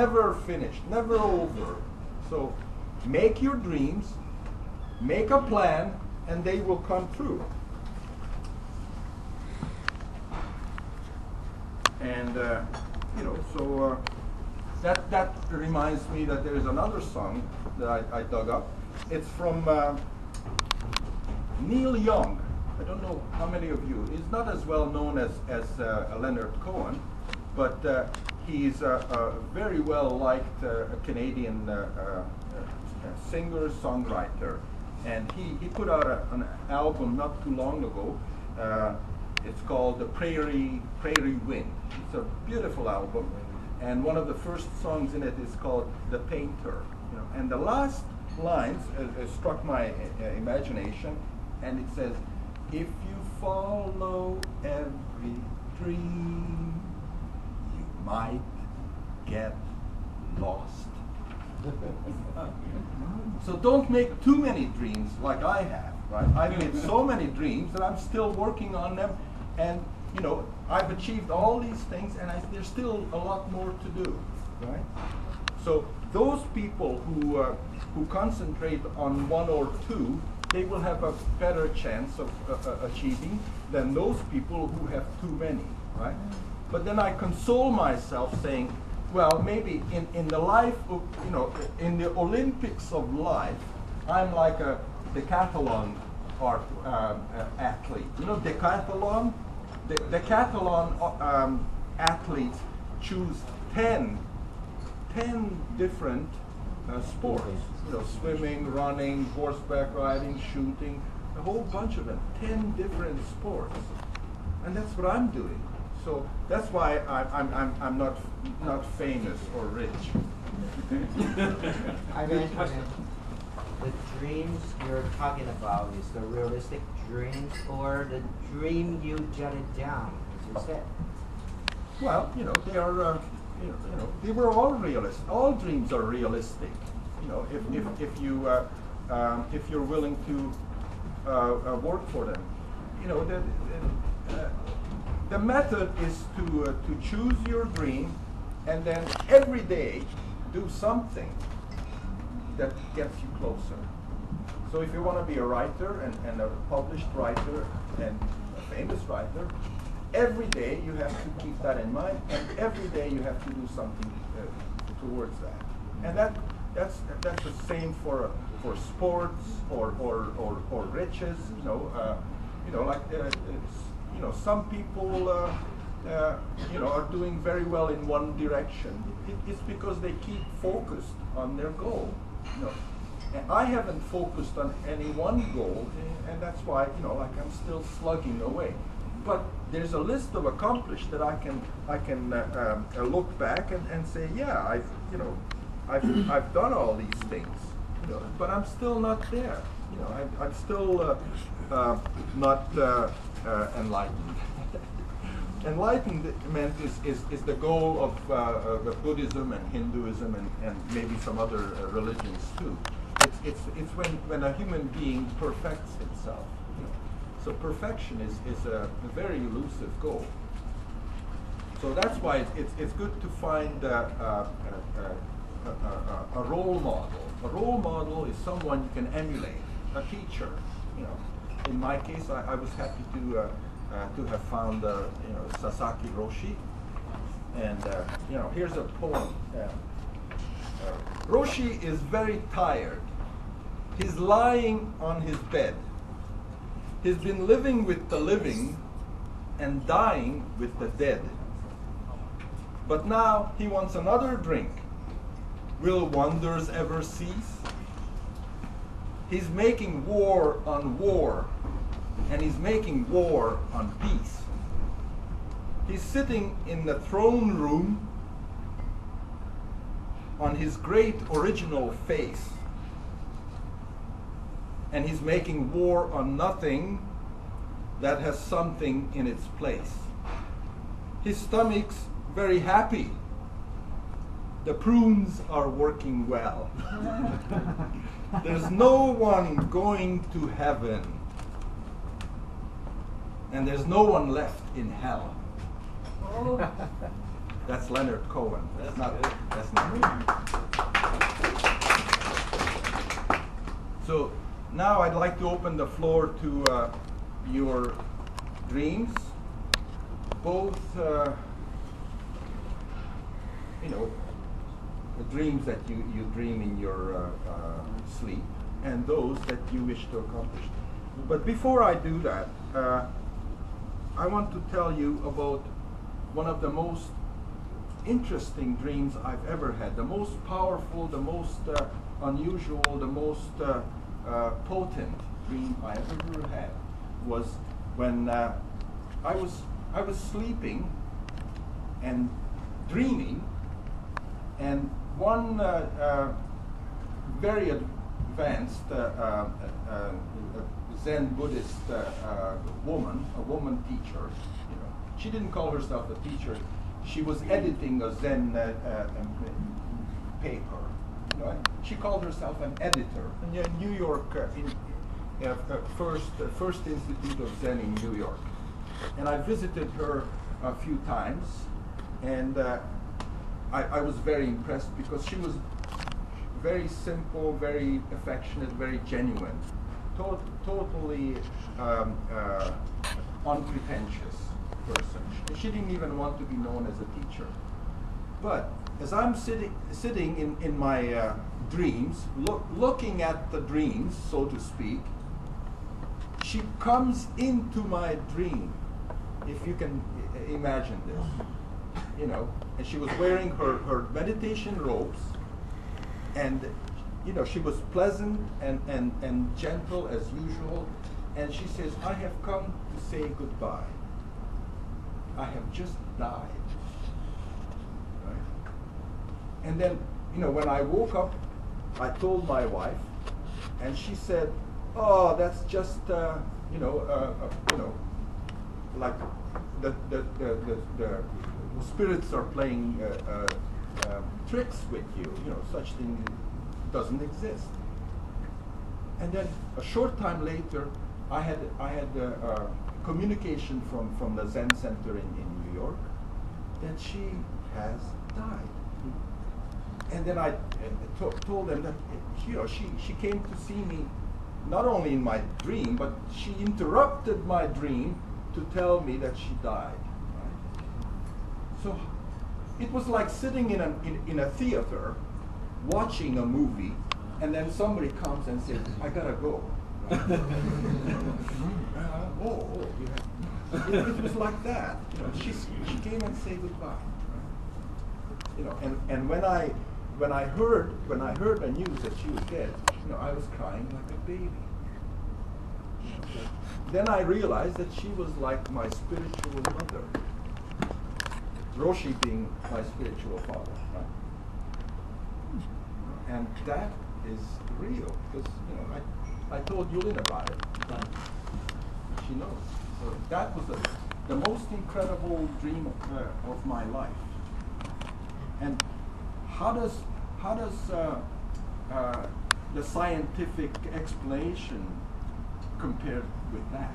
never finished, never over. So make your dreams, make a plan, and they will come true. And that reminds me that there is another song that I dug up. It's from Neil Young. I don't know how many of you. He's not as well known as Leonard Cohen, but he's a very well liked Canadian singer, songwriter, and he put out an album not too long ago. It's called The Prairie Wind. It's a beautiful album, and one of the first songs in it is called The Painter. And the last lines struck my imagination, and it says, "If you follow every dream, you might get lost." So don't make too many dreams like I have, right? I've made so many dreams that I'm still working on them, and I've achieved all these things, and there's still a lot more to do, right? So those people who concentrate on one or two, they will have a better chance of achieving than those people who have too many, right? But then I console myself saying, well, maybe in the life of, in the Olympics of life, I'm like a decathlon athlete. Decathlon? The decathlon athletes choose 10 different sports. Swimming, running, horseback riding, shooting, a whole bunch of them, 10 different sports. And that's what I'm doing. So that's why I'm not famous or rich. I mentioned the dreams you're talking about is the realistic dreams, or the dream you jotted down, as you said. Well, they are. They were all realistic. All dreams are realistic. If you're willing to work for them. The method is to choose your dream, and then every day do something that gets you closer. So if you want to be a writer and a published writer and a famous writer, every day you have to keep that in mind, and every day you have to do something towards that. And that's the same for sports or riches. Some people are doing very well in one direction. It's because they keep focused on their goal. And I haven't focused on any one goal, and that's why I'm still slugging away. But there's a list of accomplished that I can look back and say, yeah, I've done all these things, but I'm still not there. I'm still not enlightened. Enlightenment is the goal of Buddhism and Hinduism and maybe some other religions too. It's when a human being perfects himself. So perfection is a very elusive goal. So that's why it's good to find a role model. A role model is someone you can emulate, a teacher. In my case, I was happy to have found Sasaki Roshi, and here's a poem. Roshi is very tired. He's lying on his bed. He's been living with the living and dying with the dead. But now he wants another drink. Will wonders ever cease? He's making war on war, and he's making war on peace. He's sitting in the throne room on his great original face, and he's making war on nothing that has something in its place. His stomach's very happy. The prunes are working well. There's no one going to heaven, and there's no one left in hell. That's Leonard Cohen. That's not, good. That's not me. So now I'd like to open the floor to your dreams, both, the dreams that you dream in your sleep, and those that you wish to accomplish. But before I do that, I want to tell you about one of the most interesting dreams I've ever had. The most powerful, the most unusual, the most potent dream I ever had was when I was sleeping and dreaming, and one very advanced Zen Buddhist woman, a woman teacher. She didn't call herself a teacher. She was editing a Zen paper. She called herself an editor in New York, First Institute of Zen in New York. And I visited her a few times, and I was very impressed because she was very simple, very affectionate, very genuine, totally unpretentious person. She didn't even want to be known as a teacher. But as I'm sitting in my dreams, looking at the dreams, so to speak, she comes into my dream, if you can imagine this. And she was wearing her meditation robes, and she was pleasant and gentle as usual, and she says, "I have come to say goodbye. I have just died." Right? And then, when I woke up, I told my wife, and she said, "Oh, that's just like the spirits are playing tricks with you. Such thing doesn't exist." And then a short time later, I had communication from the Zen Center in New York that she has died. And then I told them that she came to see me not only in my dream, but she interrupted my dream to tell me that she died. Right? So it was like sitting in a theater watching a movie, and then somebody comes and says, "I gotta go." It was like that. She came and said goodbye. Right? And when I heard the news that she was dead, I was crying like a baby. Then I realized that she was like my spiritual mother, Roshi being my spiritual father. Right? And that is real, because I told Yulin about it. Right? She knows. So that was the most incredible dream of my life. And how does the scientific explanation compare with that?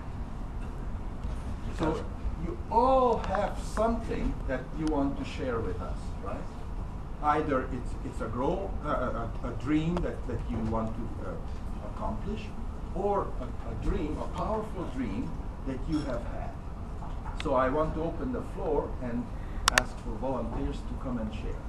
So you all have something that you want to share with us, right? Either it's a dream that you want to accomplish, or a dream, a powerful dream that you have had. So I want to open the floor and ask for volunteers to come and share.